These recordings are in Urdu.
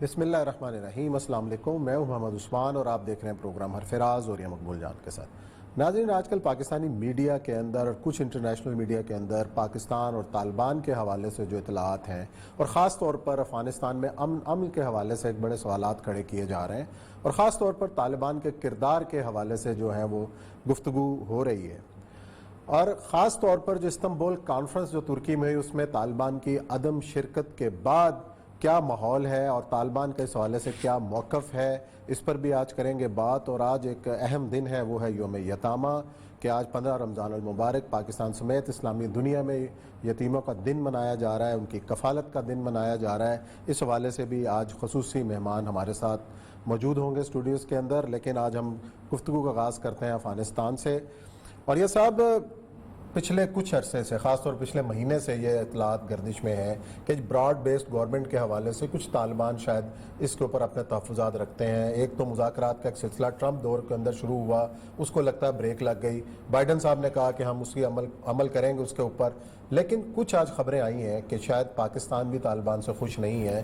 بسم اللہ الرحمن الرحیم۔ السلام علیکم، میں ہوں محمد عثمان اور آپ دیکھ رہے ہیں پروگرام حرفراز اور یہ مقبول جان کے ساتھ۔ ناظرین، آج کل پاکستانی میڈیا کے اندر اور کچھ انٹرنیشنل میڈیا کے اندر پاکستان اور طالبان کے حوالے سے جو اطلاعات ہیں اور خاص طور پر افغانستان میں امن کے حوالے سے ایک بڑے سوالات کھڑے کیے جا رہے ہیں، اور خاص طور پر طالبان کے کردار کے حوالے سے جو ہے وہ گفتگو ہو رہی ہے، اور خاص طور پر جو استنبول کانفرنس جو ترکی میں ہوئی اس میں طالبان کی عدم شرکت کے بعد کیا ماحول ہے اور طالبان کے اس حوالے سے کیا موقف ہے، اس پر بھی آج کریں گے بات۔ اور آج ایک اہم دن ہے، وہ ہے یوم یتامہ، کہ آج 15 رمضان المبارک پاکستان سمیت اسلامی دنیا میں یتیموں کا دن منایا جا رہا ہے، ان کی کفالت کا دن منایا جا رہا ہے۔ اس حوالے سے بھی آج خصوصی مہمان ہمارے ساتھ موجود ہوں گے اسٹوڈیوز کے اندر، لیکن آج ہم گفتگو کا آغاز کرتے ہیں افغانستان سے۔ اور یہ صاحب، پچھلے کچھ عرصے سے، خاص طور پچھلے مہینے سے یہ اطلاعات گردش میں ہیں کہ براڈ بیسڈ گورنمنٹ کے حوالے سے کچھ طالبان شاید اس کے اوپر اپنے تحفظات رکھتے ہیں۔ ایک تو مذاکرات کا ایک سلسلہ ٹرمپ دور کے اندر شروع ہوا، اس کو لگتا ہے بریک لگ گئی، بائیڈن صاحب نے کہا کہ ہم اس کی عمل کریں گے اس کے اوپر، لیکن کچھ آج خبریں آئی ہیں کہ شاید پاکستان بھی طالبان سے خوش نہیں ہے۔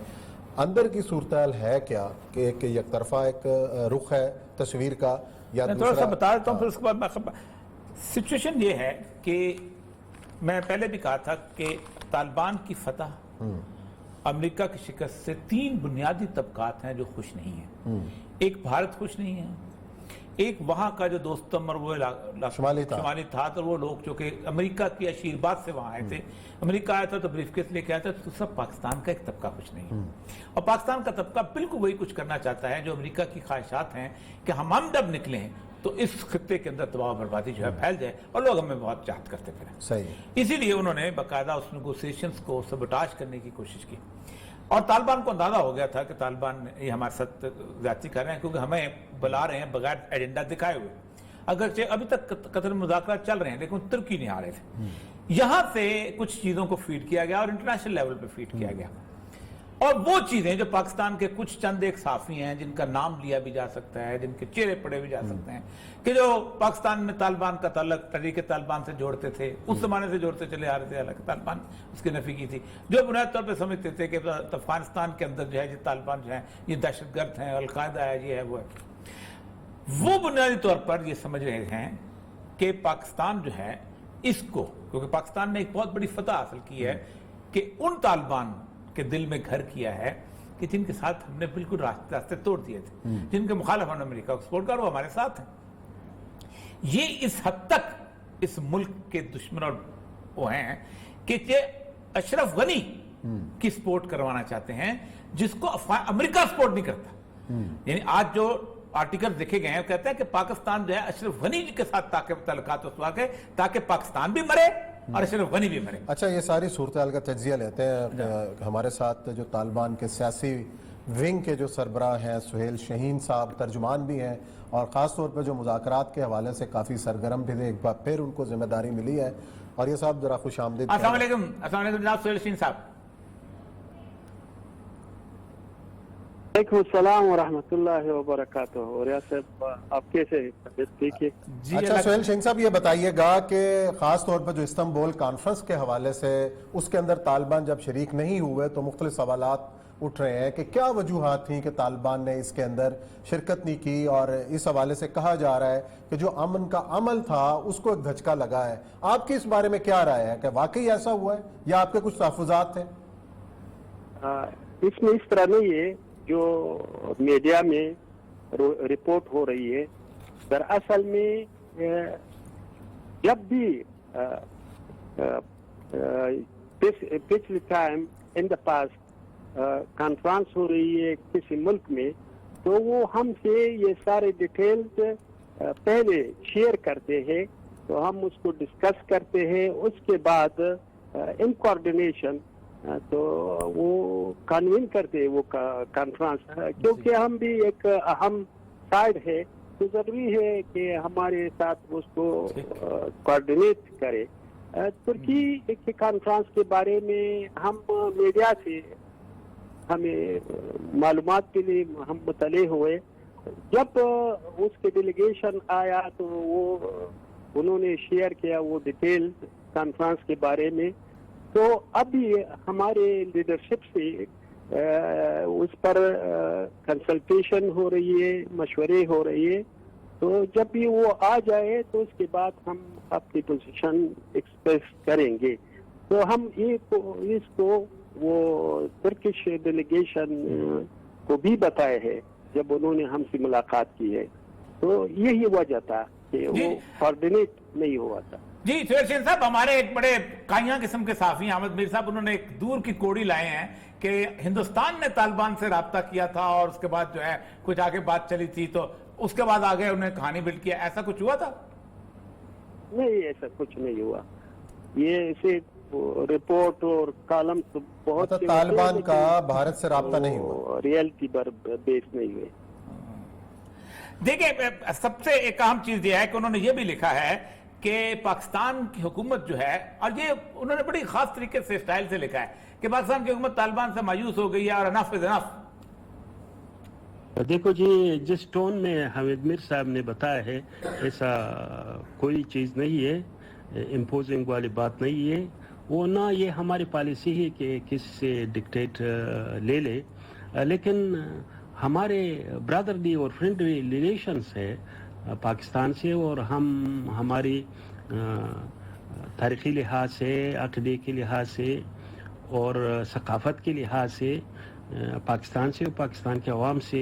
اندر کی صورتحال ہے کیا کہ ایک یک طرفہ ایک رخ ہے تصویر کا، یا میں تھوڑا سا بتا دیتا ہوں پھر اس کے بعد سچویشن یہ ہے کہ میں پہلے بھی کہا تھا کہ طالبان کی فتح، امریکہ کی شکست سے تین بنیادی طبقات ہیں جو خوش نہیں ہیں۔ ایک بھارت خوش نہیں ہے، ایک وہاں کا جو دوستم اور وہ شمالی تھا تو وہ لوگ جو کہ امریکہ کی آشیرواد سے وہاں آئے تھے، امریکہ آیا تھا تو بریف کیس لے کے آیا تھا، تو سب پاکستان کا ایک طبقہ خوش نہیں ہے۔ اور پاکستان کا طبقہ بالکل وہی کچھ کرنا چاہتا ہے جو امریکہ کی خواہشات ہیں کہ ہم جب نکلیں تو اس خطے کے اندر تباہ و بربادی جو ہے پھیل جائے اور لوگ ہمیں بہت چاہت کرتے پھریں۔ صحیح، اسی لیے انہوں نے باقاعدہ اس نیگوسیشنز کو سبوٹاج کرنے کی کوشش کی، اور طالبان کو اندازہ ہو گیا تھا کہ طالبان یہ ہمارے ساتھ زیادتی کر رہے ہیں، کیونکہ ہمیں بلا رہے ہیں بغیر ایجنڈا دکھائے ہوئے۔ اگرچہ ابھی تک قطر مذاکرات چل رہے ہیں لیکن ترکی نہیں آ رہے تھے۔ یہاں سے کچھ چیزوں کو فیڈ کیا گیا اور انٹرنیشنل لیول پہ فیڈ کیا گیا، اور وہ چیزیں جو پاکستان کے کچھ چند ایک صحافی ہیں جن کا نام لیا بھی جا سکتا ہے، جن کے چہرے پڑے بھی جا سکتے ہیں، کہ جو پاکستان میں طالبان کا تعلق تحریک طالبان سے جوڑتے تھے، اس زمانے سے جوڑتے چلے آ رہے تھے، حالانکہ طالبان اس کی نفی کی تھی، جو بنیادی طور پہ سمجھتے تھے کہ افغانستان کے اندر جو ہے یہ طالبان جو ہیں یہ دہشت گرد ہیں، القاعدہ ہے، یہ ہے وہ ہے، وہ بنیادی طور پر یہ سمجھ رہے ہیں کہ پاکستان جو ہے اس کو، کیونکہ پاکستان نے ایک بہت بڑی فتح حاصل کی ہے کہ ان طالبان کے دل میں گھر کیا ہے کہ جن کے ساتھ ہم نے بالکل راستے توڑ دیے تھے، جن کے مخالف ہم نے امریکہ کو سپورٹ کر، وہ ہمارے ساتھ ہیں۔ یہ اس حد تک اس ملک کے دشمن اور وہ ہیں کہ اشرف غنی کی سپورٹ کروانا چاہتے ہیں، جس کو امریکہ سپورٹ نہیں کرتا۔ یعنی آج جو آرٹیکل دیکھے گئے ہیں وہ کہتا ہے کہ پاکستان جو ہے اشرف غنی کے ساتھ تعلقات استوار کرے تاکہ پاکستان بھی مرے اور اشرف غنی بھی مرے۔ اچھا، یہ ساری صورتحال کا تجزیہ لیتے ہیں۔ ہمارے ساتھ جو طالبان کے سیاسی ونگ کے جو سربراہ ہیں سہیل شہین صاحب، ترجمان بھی ہیں، اور خاص طور پہ جو مذاکرات کے حوالے سے کافی سرگرم بھی تھے، ایک بار پھر ان کو ذمہ داری ملی ہے، اور یہ صاحب ذرا خوش آمدید۔ السلام علیکم جناب سہیل شہین صاحب۔ وعلیکم السلام ورحمۃ اللہ وبرکاتہ۔ اور صاحب آپ کیسے دیکھیے؟ اچھا سہیل شہین صاحب، یہ بتائیے گا کہ خاص طور پر جو استنبول کانفرنس کے حوالے سے اس کے اندر طالبان جب شریک نہیں ہوئے تو مختلف سوالات اٹھ رہے ہیں کہ کیا وجوہات تھیں کہ طالبان نے اس کے اندر شرکت نہیں کی، اور اس حوالے سے کہا جا رہا ہے کہ جو امن کا عمل تھا اس کو ایک دھچکا لگا ہے۔ آپ کی اس بارے میں کیا رائے ہے کہ واقعی ایسا ہوا ہے یا آپ کے کچھ تحفظات تھے؟ اس میں اس طرح نہیں ہے جو میڈیا میں رپورٹ ہو رہی ہے۔ دراصل میں جب بھی پچھلے time in the past conference ہو رہی ہے کسی ملک میں، تو وہ ہم سے یہ سارے ڈیٹیلز پہلے شیئر کرتے ہیں، تو ہم اس کو ڈسکس کرتے ہیں، اس کے بعد ان کوآرڈینیشن تو وہ کنوین کرتے وہ کانفرنس، کیونکہ ہم بھی ایک اہم سائڈ ہے تو ضروری ہے کہ ہمارے ساتھ اس کو کوآرڈینیٹ کرے۔ ترکی کے کانفرنس کے بارے میں ہم میڈیا سے ہمیں معلومات کے لیے ہم مطلع ہوئے، جب اس کے ڈیلیگیشن آیا تو وہ انہوں نے شیئر کیا وہ ڈیٹیل کانفرنس کے بارے میں، تو ابھی ہمارے لیڈرشپ سے اس پر کنسلٹیشن ہو رہی ہے, مشورے ہو رہی ہے. تو جب بھی وہ آ جائے تو اس کے بعد ہم اپنی پوزیشن ایکسپریس کریں گے. تو ہم اس کو وہ ترکش ڈیلیگیشن کو بھی بتائے ہے جب انہوں نے ہم سے ملاقات کی ہے. تو یہی وجہ تھا کہ وہ کوآرڈینیٹ نہیں ہوا تھا. جی سہیل شین صاحب, ہمارے ایک بڑے کائیاں قسم کے صحافی احمد میر صاحب, انہوں نے ایک دور کی کوڑی لائے ہیں کہ ہندوستان نے طالبان سے رابطہ کیا تھا اور اس کے بعد جو ہے کچھ آگے بات چلی تھی تو اس کے بعد آگے انہیں کہانی بلڈ کیا. ایسا کچھ ہوا تھا؟ نہیں, ایسا کچھ نہیں ہوا. یہ ایسے رپورٹ اور کالم بہت طالبان کا بھارت سے رابطہ نہیں ہوا, ریئلٹی پر بیس نہیں ہوئے. دیکھیں, سب سے ایک اہم چیز یہ ہے کہ انہوں نے یہ بھی لکھا ہے کہ پاکستان کی حکومت جو ہے, اور یہ انہوں نے بڑی خاص طریقے سے اسٹائل سے لکھا ہے کہ پاکستان کی حکومت طالبان سے مایوس ہو گئی ہے اور انف از انف. دیکھو جی, جس ٹون میں حامد میر صاحب نے بتایا ہے ایسا کوئی چیز نہیں ہے, امپوزنگ والی بات نہیں ہے. وہ نہ یہ ہماری پالیسی ہے کہ کسی سے ڈکٹیٹ لے لے, لیکن ہمارے برادرلی اور فرینڈلی ریلیشنس ہے پاکستان سے, اور ہم ہماری تاریخی لحاظ سے, عقیدے کے لحاظ سے اور ثقافت کے لحاظ سے پاکستان سے اور پاکستان کے عوام سے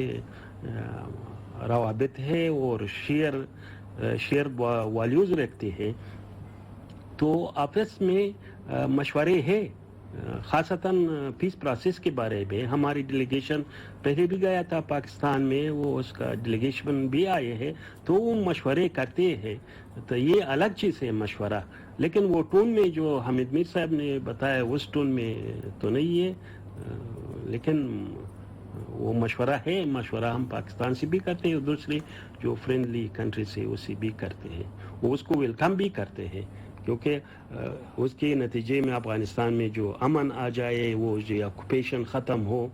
روابط ہے اور شیئر والیوز رکھتے ہیں. تو آپس میں مشورے ہیں, خاصتاً پیس پروسیس کے بارے میں. ہماری ڈیلیگیشن پہلے بھی گیا تھا پاکستان میں, وہ اس کا ڈیلیگیشن بھی آئے ہیں, تو وہ مشورے کرتے ہیں. تو یہ الگ چیز ہے مشورہ, لیکن وہ ٹون میں جو حامد میر صاحب نے بتایا اس ٹون میں تو نہیں ہے. لیکن وہ مشورہ ہے, مشورہ ہم پاکستان سے بھی کرتے ہیں اور دوسری جو فرینڈلی کنٹری سے اسے بھی کرتے ہیں. وہ اس کو ویلکم بھی کرتے ہیں, کیونکہ اس کے نتیجے میں افغانستان میں جو امن آ جائے, وہ جو آکوپیشن ختم ہو,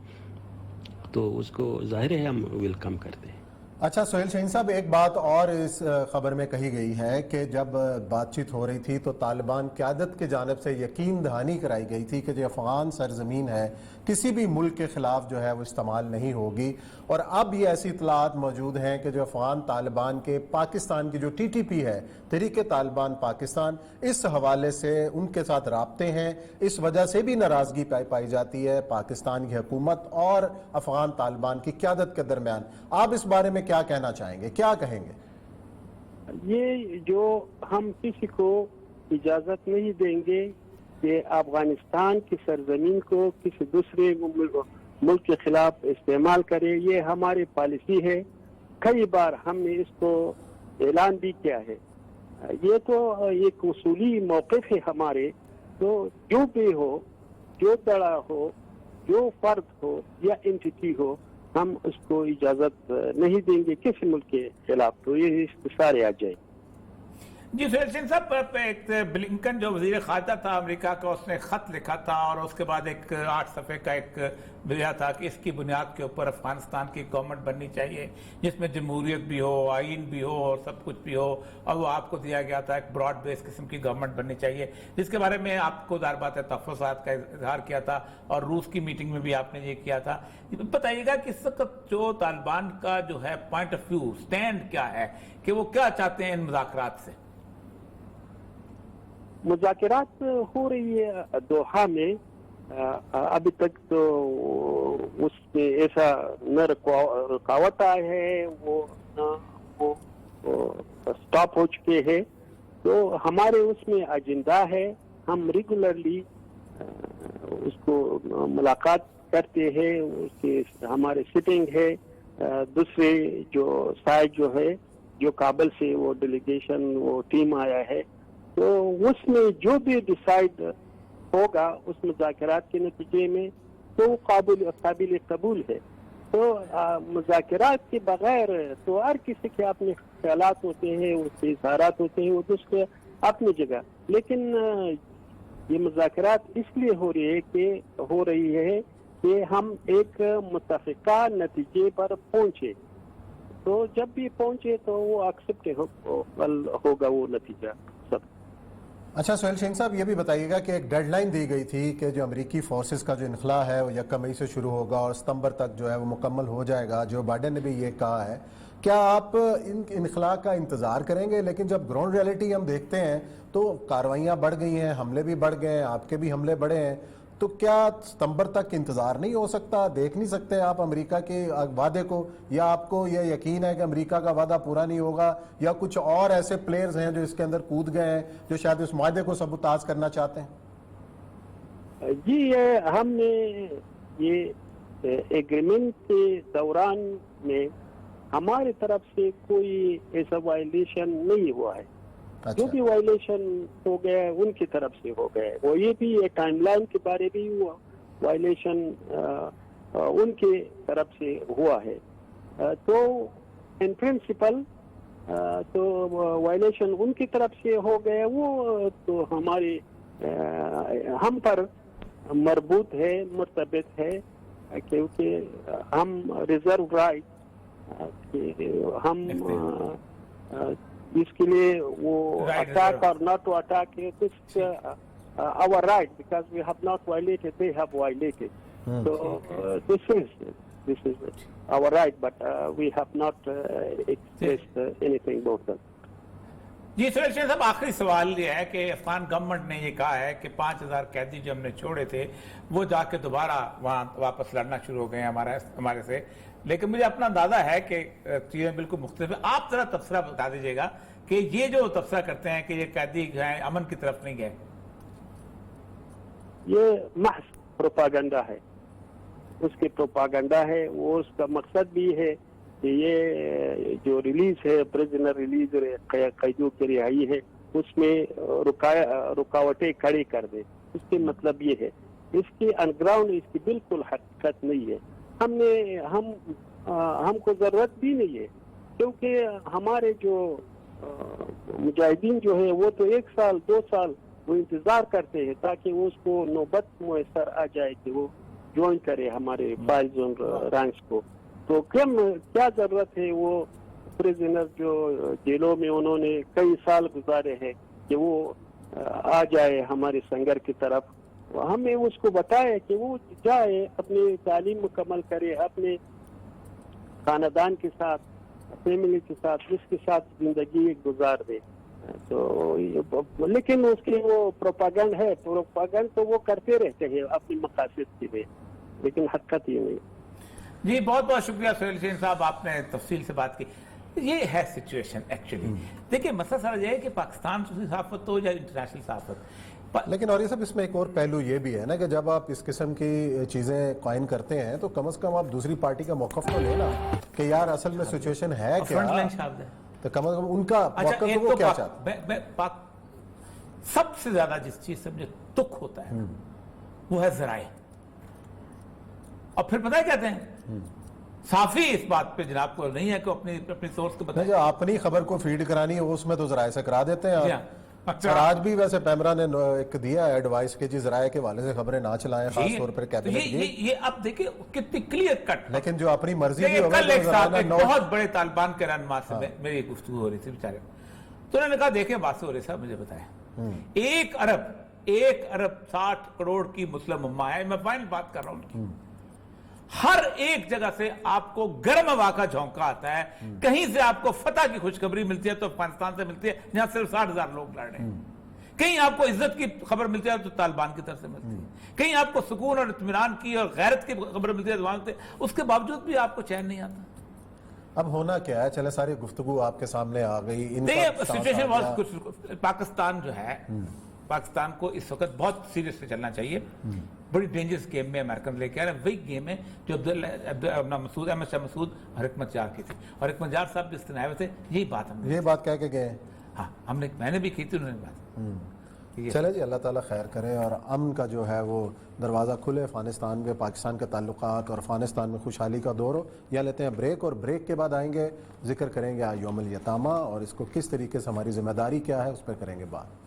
تو اس کو ظاہر ہے ہم ویلکم کرتے ہیں. اچھا سہیل شاہین صاحب, ایک بات اور اس خبر میں کہی گئی ہے کہ جب بات چیت ہو رہی تھی تو طالبان قیادت کی جانب سے یقین دہانی کرائی گئی تھی کہ جو افغان سرزمین ہے کسی بھی ملک کے خلاف جو ہے وہ استعمال نہیں ہوگی. اور اب یہ ایسی اطلاعات موجود ہیں کہ جو افغان طالبان کے پاکستان کی جو ٹی ٹی پی ہے, تحریک طالبان پاکستان, اس حوالے سے ان کے ساتھ رابطے ہیں. اس وجہ سے بھی ناراضگی پائی جاتی ہے پاکستان کی حکومت اور افغان طالبان کی قیادت کے درمیان. آپ اس بارے میں کیا کہنا چاہیں گے, کیا کہیں گے؟ یہ جو ہم کسی کو اجازت نہیں دیں گے کہ افغانستان کی سرزمین کو کسی دوسرے ملک کے خلاف استعمال کرے, یہ ہماری پالیسی ہے. کئی بار ہم نے اس کو اعلان بھی کیا ہے. یہ تو ایک اصولی موقف ہے ہمارے. تو جو بھی ہو, جو دڑا ہو, جو فرد ہو یا انٹیٹی ہو, ہم اس کو اجازت نہیں دیں گے کسی ملک کے خلاف. تو یہ سارے آ جائے. جی سہیل شین صاحب, ایک بلنکن جو وزیر خارجہ تھا امریکہ کا, اس نے خط لکھا تھا اور اس کے بعد ایک 8 صفحے کا ایک دیا تھا کہ اس کی بنیاد کے اوپر افغانستان کی گورنمنٹ بننی چاہیے جس میں جمہوریت بھی ہو, آئین بھی ہو اور سب کچھ بھی ہو. اور وہ آپ کو دیا گیا تھا ایک براڈ بیس قسم کی گورنمنٹ بننی چاہیے, جس کے بارے میں آپ کو ظاہر بات ہے تحفظات کا اظہار کیا تھا اور روس کی میٹنگ میں بھی آپ نے یہ کیا تھا. بتائیے گا کہ اس وقت جو طالبان کا جو ہے پوائنٹ آف ویو, سٹینڈ کیا ہے, کہ وہ کیا چاہتے ہیں ان مذاکرات سے؟ مذاکرات ہو رہی ہے دوحہ میں. ابھی تک تو اس میں ایسا نہ رکاوٹ آئے ہے, وہ سٹاپ ہو چکے ہیں. تو ہمارے اس میں ایجنڈا ہے, ہم ریگولرلی اس کو ملاقات کرتے ہیں. اس کے ہمارے سٹنگ ہے. دوسرے جو سائڈ جو ہے, جو کابل سے وہ ڈیلیگیشن وہ ٹیم آیا ہے, تو اس میں جو بھی ڈیسائیڈ ہوگا اس مذاکرات کے نتیجے میں تو قابل قبول ہے. تو مذاکرات کے بغیر تو ہر کسی کے اپنے خیالات ہوتے ہیں, اس کے اظہارات ہوتے ہیں, وہ دوسرے اپنی جگہ. لیکن یہ مذاکرات اس لیے ہو رہی ہے کہ ہم ایک متفقہ نتیجے پر پہنچے. تو جب بھی پہنچے تو وہ ایکسپٹ ہوگا وہ نتیجہ سب. اچھا سہیل شین صاحب یہ بھی بتائیے گا کہ ایک ڈیڈ لائن دی گئی تھی کہ جو امریکی فورسز کا جو انخلاء ہے وہ 1 مئی سے شروع ہوگا اور ستمبر تک جو ہے وہ مکمل ہو جائے گا. جو بائیڈن نے بھی یہ کہا ہے. کیا آپ ان انخلاء کا انتظار کریں گے؟ لیکن جب گراؤنڈ ریئلٹی ہم دیکھتے ہیں تو کارروائیاں بڑھ گئی ہیں, حملے بھی بڑھ گئے ہیں, آپ کے بھی حملے بڑھے ہیں, تو کیا ستمبر تک انتظار نہیں ہو سکتا؟ دیکھ نہیں سکتے آپ امریکہ کے وعدے کو, یا آپ کو یہ یقین ہے کہ امریکہ کا وعدہ پورا نہیں ہوگا, یا کچھ اور ایسے پلیئرز ہیں جو اس کے اندر کود گئے ہیں جو شاید اس معاہدے کو سبوتاژ کرنا چاہتے ہیں؟ جی ہم نے یہ ایگریمنٹ کے دوران میں ہماری طرف سے کوئی ایسا وائلیشن نہیں ہوا ہے. جو بھی وائلیشن ہو گئے ان کی طرف سے ہو گئے. وہ یہ بھی ٹائم لائن کے بارے میں ہوا, وائلیشن ان کے طرف سے ہوا ہے. تو ان پرنسپل تو وائلیشن ان کی طرف سے ہو گئے, وہ تو ہمارے ہم پر مربوط ہے, مرتبط ہے, کیونکہ ہم ریزرو رائٹ ہم اس کے لیے وہ attack or not to attack our right because we have not violated, they have violated. So this is our right, but we have not expressed anything about that. جی سہیل شین صاحب, آخری سوال یہ ہے کہ افغان گورنمنٹ نے یہ کہا ہے کہ 5000 قیدی جو ہم نے چھوڑے تھے وہ جا کے دوبارہ وہاں واپس لڑنا شروع ہو گئے ہیں ہمارے سے, لیکن مجھے اپنا اندازہ ہے کہ چیزیں بالکل مختلف ہیں. آپ ذرا تبصرہ بتا دیجیے گا کہ یہ جو تبصرہ کرتے ہیں کہ یہ قیدی ہیں امن کی طرف نہیں گئے, یہ محض پروپاگنڈا ہے. اس کی پروپاگنڈا ہے, وہ اس کا مقصد بھی ہے کہ یہ جو ریلیز ہے, پریزنر ریلیز, قیدیوں کی رہائی ہے, اس میں رکاوٹیں کھڑی کر دے. اس کے مطلب یہ ہے. اس کی ان گراؤنڈ اس کی بالکل حقیقت نہیں ہے. ہم کو ضرورت بھی نہیں ہے, کیونکہ ہمارے جو مجاہدین جو ہے وہ تو 1 سال 2 سال وہ انتظار کرتے ہیں تاکہ اس کو نوبت میسر آ جائے کہ وہ جوائن کرے ہمارے فائز رینکس کو. تو کیا ضرورت ہے وہ پریزنر جو جیلوں میں انہوں نے کئی سال گزارے ہیں کہ وہ آ جائے ہمارے سنگر کی طرف. ہمیں اس کو بتایا کہ وہ جائے, اپنی تعلیم مکمل کرے, اپنے خاندان کے ساتھ, فیملی کے ساتھ, جس کے ساتھ زندگی گزار دے. تو لیکن اس کی وہ پروپاگنڈ ہے, پروپاگنڈ تو وہ کرتے رہتے ہیں اپنی مقاصد کے لیے, لیکن حقیقت یہ نہیں. جی بہت بہت شکریہ سہیل شین صاحب, آپ نے تفصیل سے بات کی. یہ ہے سچویشن ایکچولی. دیکھیں مسئلہ سارا یہ ہے کہ پاکستان سے صحافت ہو یا انٹرنیشنل صحافت, لیکن اور یہ سب اس میں ایک اور پہلو یہ بھی ہے نا کہ جب آپ اس قسم کی چیزیں قائم کرتے ہیں تو کم از کم آپ دوسری پارٹی کا موقف تو لینا کہ یار اصل میں سچویشن ہے کیا, تو کم از کم ان کا موقف تو وہ کیا چاہتے ہیں. سب سے زیادہ جس چیز سے مجھے دکھ ہوتا ہے وہ ہے ذرائع. اور پھر پتہ ہے کہتے ہیں صافی اس بات پہ جناب کو نہیں ہے کہ اپنی سورس کو بتائیں. جو اپنی خبر کو فیڈ کرانی ہے اس میں تو ذرائع سے کرا دیتے ہیں. اور آج بھی ویسے پیمرا نے ایک دیا ایڈوائس کہ جی ذرائع کے حوالے سے خبریں نہ چلائیں, خاص طور پر کیبنٹ کی. یہ اب دیکھیں کتنی کلیئر کٹ. لیکن جو اپنی مرضی بھی کل ایک صاحب ایک بہت بڑے طالبان کے رہنما سے میری ایک گفتگو ہو رہی تھی بیچارے, تو انہوں نے کہا دیکھیں بات ہو رہی صاحب مجھے بتائیں 1 ارب 60 کروڑ کی مسلم امہ ہے, میں فائنل بات کر رہا ہوں. ہر ایک جگہ سے آپ کو گرم ہوا کا جھونکا آتا ہے, کہیں سے آپ کو فتح کی خوشخبری ملتی ہے تو افغانستان سے ملتی ہے جہاں صرف 60,000 لوگ لڑ رہے ہیں. کہیں آپ کو عزت کی خبر ملتی ہے تو طالبان کی طرف سے ملتی ہے, کہیں آپ کو سکون اور اطمینان کی اور غیرت کی خبر ملتی ہے تو وہاں سے, اس کے باوجود بھی آپ کو چین نہیں آتا. اب ہونا کیا ہے, چلے ساری گفتگو آپ کے سامنے آ گئی. پاکستان جو ہے, پاکستان کو اس وقت بہت سیریس سے چلنا چاہیے. بڑی ڈینجرس گیم میں امریکن لے کے آ رہے ہیں, وہی گیم ہے جو احمد شاہ مسعود اور حکمت جار کی تھی, اور حکمت جار صاحب بھی استنائے ہوئے تھے. یہی بات ہم نے, یہ بات کہہ کے گئے ہیں. ہاں میں نے بھی کی تھی, انہوں نے بات. چلے جی, اللہ تعالیٰ خیر کرے اور امن کا جو ہے وہ دروازہ کھلے. افغانستان میں پاکستان کے تعلقات اور افغانستان میں خوشحالی کا دور ہو. یہاں لیتے ہیں بریک, اور بریک کے بعد آئیں گے, ذکر کریں گے یوم الیتامہ اور اس کو کس طریقے سے ہماری ذمہ داری کیا ہے اس پر کریں گے بات.